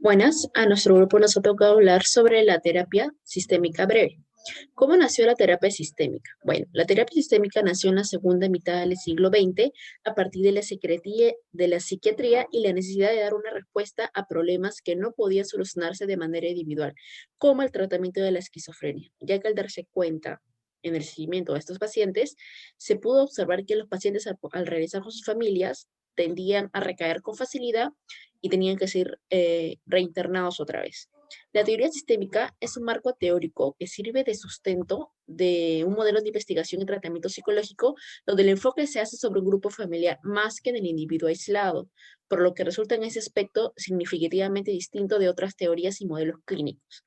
Buenas, a nuestro grupo nos ha tocado hablar sobre la terapia sistémica breve. ¿Cómo nació la terapia sistémica? Bueno, la terapia sistémica nació en la segunda mitad del siglo XX a partir de la psiquiatría y la necesidad de dar una respuesta a problemas que no podían solucionarse de manera individual, como el tratamiento de la esquizofrenia, ya que al darse cuenta en el seguimiento de estos pacientes, se pudo observar que los pacientes al regresar con sus familias tendían a recaer con facilidad y tenían que ser reinternados otra vez. La teoría sistémica es un marco teórico que sirve de sustento de un modelo de investigación y tratamiento psicológico donde el enfoque se hace sobre un grupo familiar más que en el individuo aislado, por lo que resulta en ese aspecto significativamente distinto de otras teorías y modelos clínicos.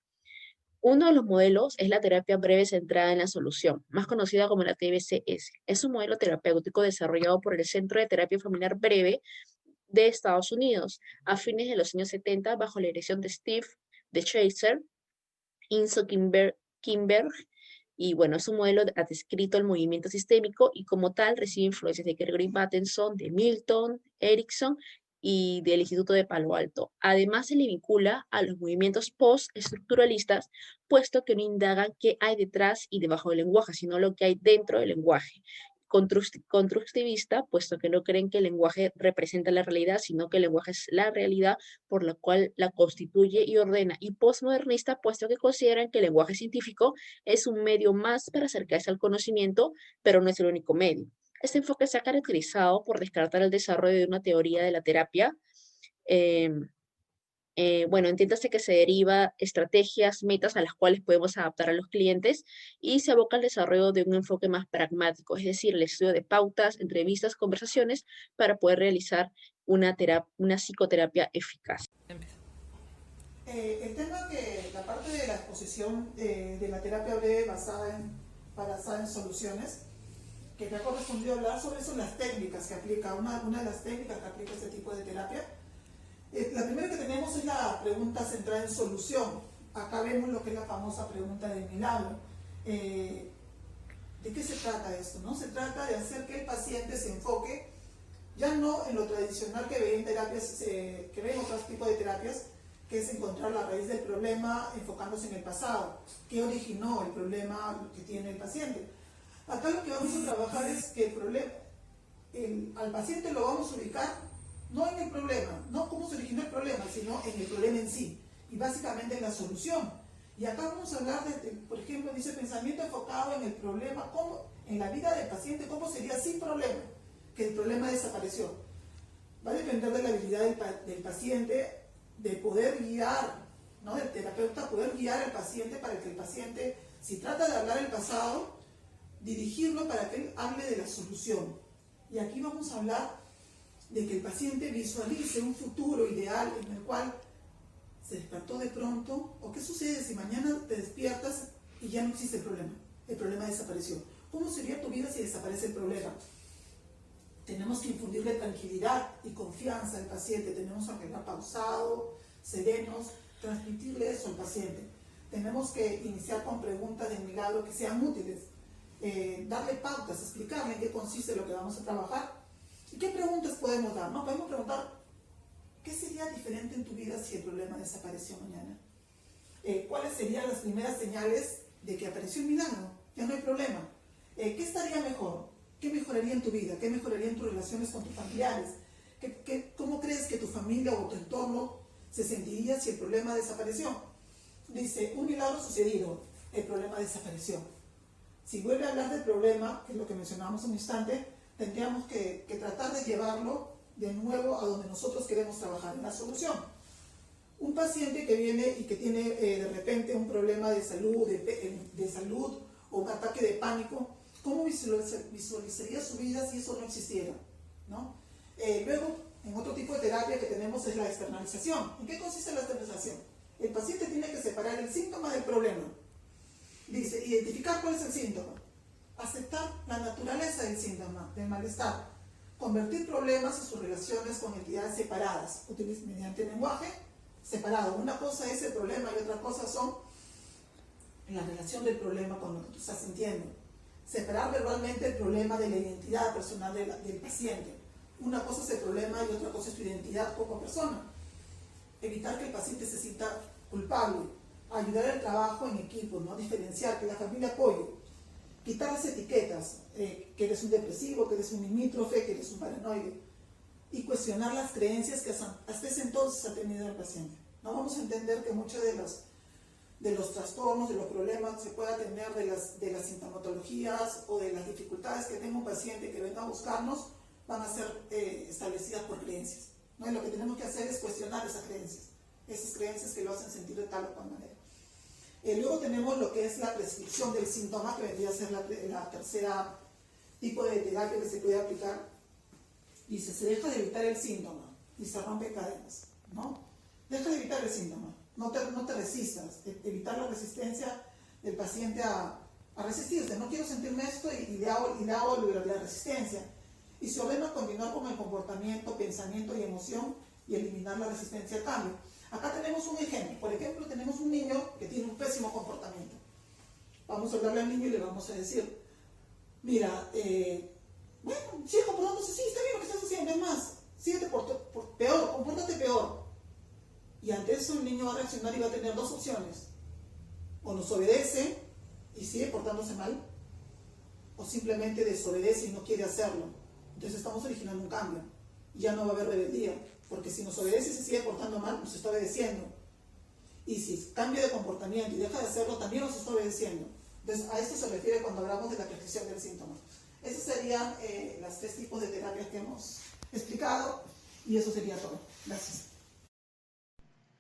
Uno de los modelos es la terapia breve centrada en la solución, más conocida como la TBCS. Es un modelo terapéutico desarrollado por el Centro de Terapia Familiar Breve de Estados Unidos a fines de los años 70 bajo la dirección de Steve de Chaser, Inso Kimberg, y bueno, es un modelo adscrito al movimiento sistémico y como tal recibe influencias de Gregory Bateson, de Milton, Erickson y del Instituto de Palo Alto. Además, se le vincula a los movimientos post-estructuralistas, puesto que no indagan qué hay detrás y debajo del lenguaje, sino lo que hay dentro del lenguaje constructivista, puesto que no creen que el lenguaje representa la realidad, sino que el lenguaje es la realidad por la cual la constituye y ordena, y postmodernista, puesto que consideran que el lenguaje científico es un medio más para acercarse al conocimiento, pero no es el único medio. Este enfoque se ha caracterizado por descartar el desarrollo de una teoría de la terapia. eh, bueno, entiéndase que se deriva estrategias, metas a las cuales podemos adaptar a los clientes y se aboca al desarrollo de un enfoque más pragmático, es decir, el estudio de pautas, entrevistas, conversaciones para poder realizar una psicoterapia eficaz. El tema que la parte de la exposición de la terapia breve basada en soluciones, que me ha correspondido hablar sobre eso, las técnicas que aplica, una de las técnicas que aplica este tipo de terapia. La primera que tenemos es la pregunta centrada en solución. Acá vemos lo que es la famosa pregunta del milagro. ¿De qué se trata esto? ¿No? Se trata de hacer que el paciente se enfoque ya no en lo tradicional que ve en terapias, que ve en otros tipos de terapias, que es encontrar la raíz del problema enfocándose en el pasado, qué originó el problema que tiene el paciente. Acá lo que vamos a trabajar es que el problema, al paciente lo vamos a ubicar no en el problema, no cómo se originó el problema, sino en el problema en sí, y básicamente en la solución. Y acá vamos a hablar de, por ejemplo, dice pensamiento enfocado en el problema, cómo, en la vida del paciente, cómo sería sin problema, que el problema desapareció. Va a depender de la habilidad del paciente de poder guiar, ¿no? Del terapeuta poder guiar al paciente para que el paciente, si trata de hablar el pasado, dirigirlo para que él hable de la solución. Y aquí vamos a hablar de que el paciente visualice un futuro ideal en el cual se despertó de pronto, o qué sucede si mañana te despiertas y ya no existe el problema desapareció. ¿Cómo sería tu vida si desaparece el problema? Tenemos que infundirle tranquilidad y confianza al paciente, tenemos que quedar pausado, serenos, transmitirle eso al paciente. Tenemos que iniciar con preguntas de milagro que sean útiles, darle pautas, explicarle en qué consiste lo que vamos a trabajar. ¿Y qué preguntas podemos dar? ¿No? Podemos preguntar, ¿qué sería diferente en tu vida si el problema desapareció mañana? ¿Cuáles serían las primeras señales de que apareció un milagro? Ya no hay problema. ¿Qué estaría mejor? ¿Qué mejoraría en tu vida? ¿Qué mejoraría en tus relaciones con tus familiares? ¿Cómo crees que tu familia o tu entorno se sentiría si el problema desapareció? Dice, un milagro sucedido, el problema desapareció. Si vuelve a hablar del problema, que es lo que mencionábamos un instante, tendríamos que tratar de llevarlo de nuevo a donde nosotros queremos trabajar, en la solución. Un paciente que viene y que tiene de repente un problema de salud o un ataque de pánico, ¿cómo visualizaría su vida si eso no existiera? ¿No? Luego, en otro tipo de terapia que tenemos es la externalización. ¿En qué consiste la externalización? El paciente tiene que separar el síntoma del problema. Dice, identificar cuál es el síntoma. Aceptar la naturaleza del síntoma, del malestar. Convertir problemas en sus relaciones con entidades separadas, mediante lenguaje separado. Una cosa es el problema y otra cosa son la relación del problema con lo que tú estás sintiendo. Separar verbalmente el problema de la identidad personal del paciente. Una cosa es el problema y otra cosa es tu identidad como persona. evitar que el paciente se sienta culpable, ayudar al trabajo en equipo, ¿no? Diferenciar, que la familia apoye, quitar las etiquetas, que eres un depresivo, que eres un limítrofe, que eres un paranoide, y cuestionar las creencias que hasta ese entonces ha tenido el paciente. No vamos a entender que muchos de los trastornos, de los problemas que se pueda tener, de las sintomatologías o de las dificultades que tenga un paciente que venga a buscarnos, van a ser establecidas por creencias, ¿no? Y lo que tenemos que hacer es cuestionar esas creencias que lo hacen sentir de tal o cual manera. Luego tenemos lo que es la prescripción del síntoma, que vendría a ser la tercera tipo de terapia que se puede aplicar. Dice, se deja de evitar el síntoma y se rompen cadenas, ¿no? Deja de evitar el síntoma, no te resistas, evitar la resistencia del paciente a resistirse. No quiero sentirme esto y le hago la resistencia. Y se ordena continuar con el comportamiento, pensamiento y emoción y eliminar la resistencia al cambio. Acá tenemos un ejemplo. Por ejemplo, tenemos un niño que tiene un pésimo comportamiento. Vamos a hablarle al niño y le vamos a decir, mira, bueno, sigue comportándose, sí, está bien lo que estás haciendo, es más, síguete peor, compórtate peor. Y ante eso el niño va a reaccionar y va a tener dos opciones. O nos obedece y sigue portándose mal, o simplemente desobedece y no quiere hacerlo. Entonces estamos originando un cambio. Y ya no va a haber rebeldía, porque si nos obedece y se sigue portando mal, nos está obedeciendo. Y si cambia de comportamiento y deja de hacerlo, también nos está obedeciendo. Entonces a esto se refiere cuando hablamos de la prescripción del síntoma. Esos serían los 3 tipos de terapias que hemos explicado, y eso sería todo. Gracias.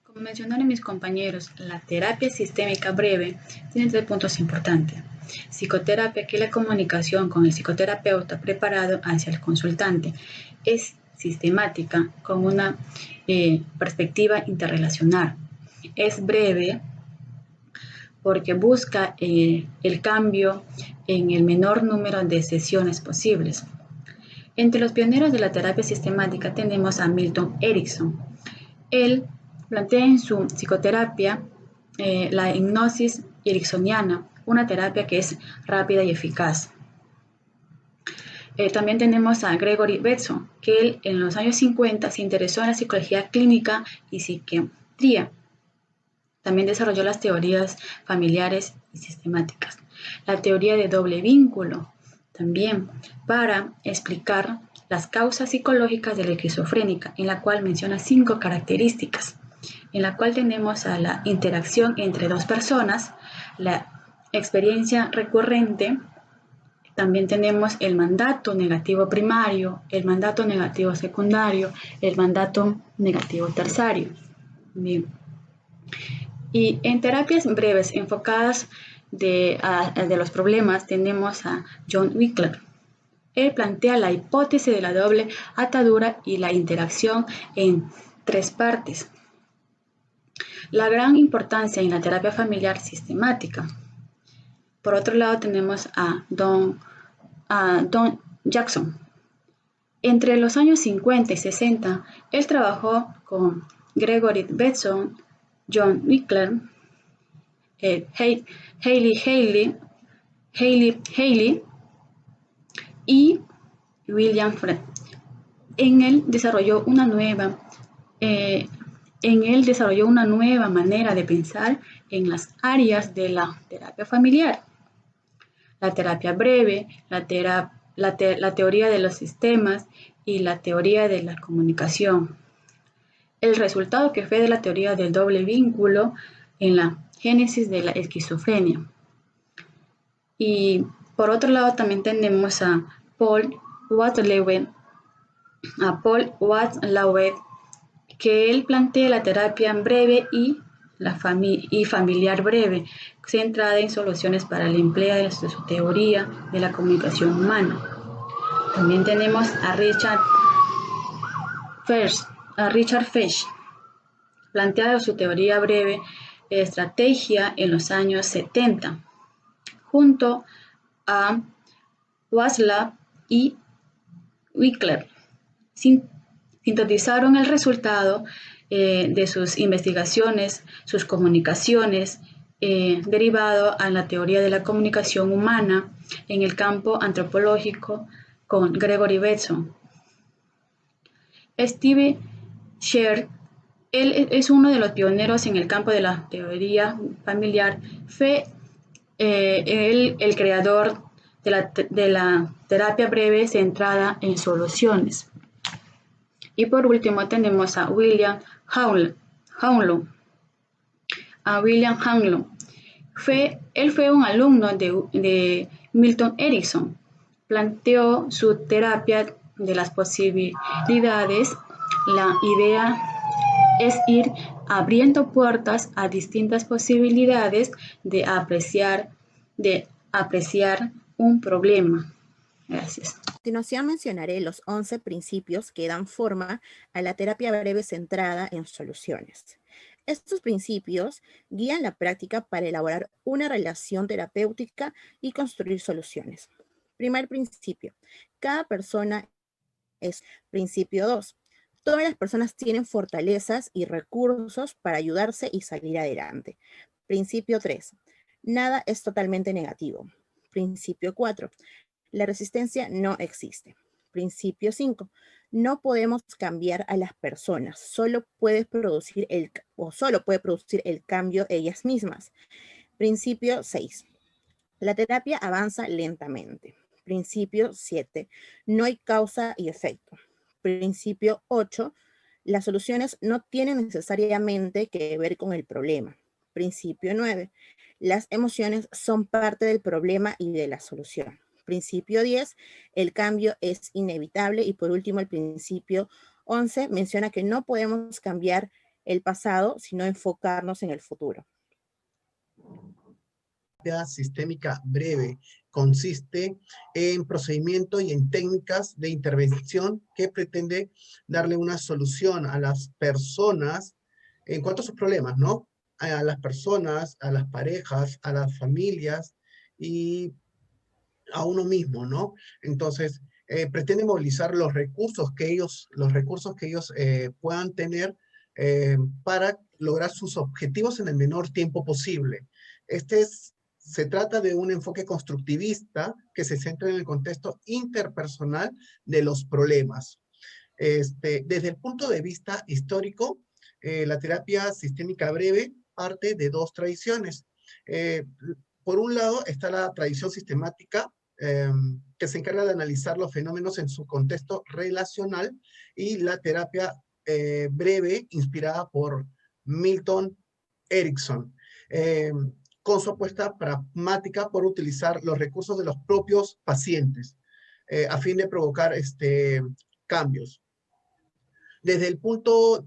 Como mencionaron mis compañeros, la terapia sistémica breve tiene 3 puntos importantes. Psicoterapia, que es la comunicación con el psicoterapeuta preparado hacia el consultante. Es sistemática, con una perspectiva interrelacional. Es breve porque busca el cambio en el menor número de sesiones posibles. Entre los pioneros de la terapia sistemática tenemos a Milton Erickson. Él plantea en su psicoterapia la hipnosis ericksoniana, una terapia que es rápida y eficaz. También tenemos a Gregory Bateson, que él en los años 50 se interesó en la psicología clínica y psiquiatría. También desarrolló las teorías familiares y sistemáticas. La teoría de doble vínculo, también para explicar las causas psicológicas de la esquizofrénica, en la cual menciona 5 características, en la cual tenemos a la interacción entre 2 personas, la experiencia recurrente, también tenemos el mandato negativo primario, el mandato negativo secundario, el mandato negativo terciario. Bien. Y en terapias breves enfocadas de los problemas tenemos a John Wickler. Él plantea la hipótesis de la doble atadura y la interacción en 3 partes. La gran importancia en la terapia familiar sistemática. Por otro lado tenemos a Don Jackson. Entre los años 50 y 60, él trabajó con Gregory Bateson, John Wickler, Haley y William Fred. En él desarrolló una nueva manera de pensar en las áreas de la terapia familiar. La terapia breve, la teoría de los sistemas y la teoría de la comunicación. El resultado que fue de la teoría del doble vínculo en la génesis de la esquizofrenia. Y por otro lado también tenemos a Paul Watzlawick, que él plantea la terapia breve y familiar breve, centrada en soluciones para el empleo de su teoría de la comunicación humana. También tenemos a Richard Fesch, planteado su teoría breve de estrategia en los años 70, junto a Watzlawick y Wickler. Sintetizaron el resultado de sus investigaciones, sus comunicaciones, derivado a la teoría de la comunicación humana en el campo antropológico con Gregory Bateson. Steve Sher Él es uno de los pioneros en el campo de la teoría familiar. Fue él el creador de la terapia breve centrada en soluciones. Y por último tenemos a William Howlett. A William Howlett. Él fue un alumno de Milton Erickson. Planteó su terapia de las posibilidades. La idea es ir abriendo puertas a distintas posibilidades de apreciar un problema. Gracias. A continuación mencionaré los 11 principios que dan forma a la terapia breve centrada en soluciones. Estos principios guían la práctica para elaborar una relación terapéutica y construir soluciones. Primer principio, cada persona es. Principio 2, todas las personas tienen fortalezas y recursos para ayudarse y salir adelante. Principio 3, nada es totalmente negativo. Principio 4, la resistencia no existe. Principio 5. No podemos cambiar a las personas, solo puede producir el cambio ellas mismas. Principio 6. La terapia avanza lentamente. Principio 7. No hay causa y efecto. Principio 8. Las soluciones no tienen necesariamente que ver con el problema. Principio 9. Las emociones son parte del problema y de la solución. Principio 10, el cambio es inevitable. Y por último, el principio 11 menciona que no podemos cambiar el pasado, sino enfocarnos en el futuro. La terapia sistémica breve consiste en procedimiento y en técnicas de intervención que pretende darle una solución a las personas en cuanto a sus problemas, ¿no? A las personas, a las parejas, a las familias y a uno mismo, ¿no? Entonces, pretende movilizar los recursos que ellos puedan tener para lograr sus objetivos en el menor tiempo posible. Se trata de un enfoque constructivista que se centra en el contexto interpersonal de los problemas. Desde el punto de vista histórico, la terapia sistémica breve parte de dos tradiciones. Por un lado está la tradición sistemática, que se encarga de analizar los fenómenos en su contexto relacional, y la terapia breve inspirada por Milton Erickson, con su apuesta pragmática por utilizar los recursos de los propios pacientes a fin de provocar cambios. Desde el punto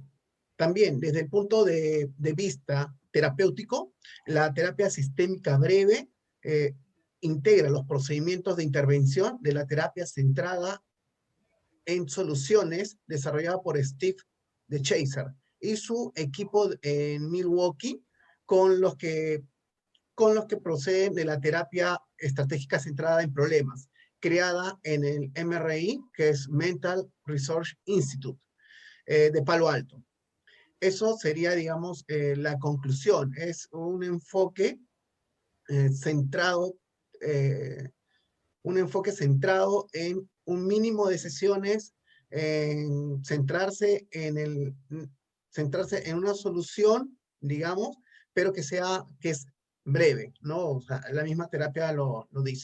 de vista terapéutico, la terapia sistémica breve integra los procedimientos de intervención de la terapia centrada en soluciones desarrollada por Steve DeChazer y su equipo en Milwaukee, con los que proceden de la terapia estratégica centrada en problemas, creada en el MRI, que es Mental Research Institute, de Palo Alto. Eso sería, digamos, la conclusión. Es un enfoque centrado en un mínimo de sesiones, en centrarse en una solución, digamos, pero que es breve, ¿no? O sea, la misma terapia lo dice.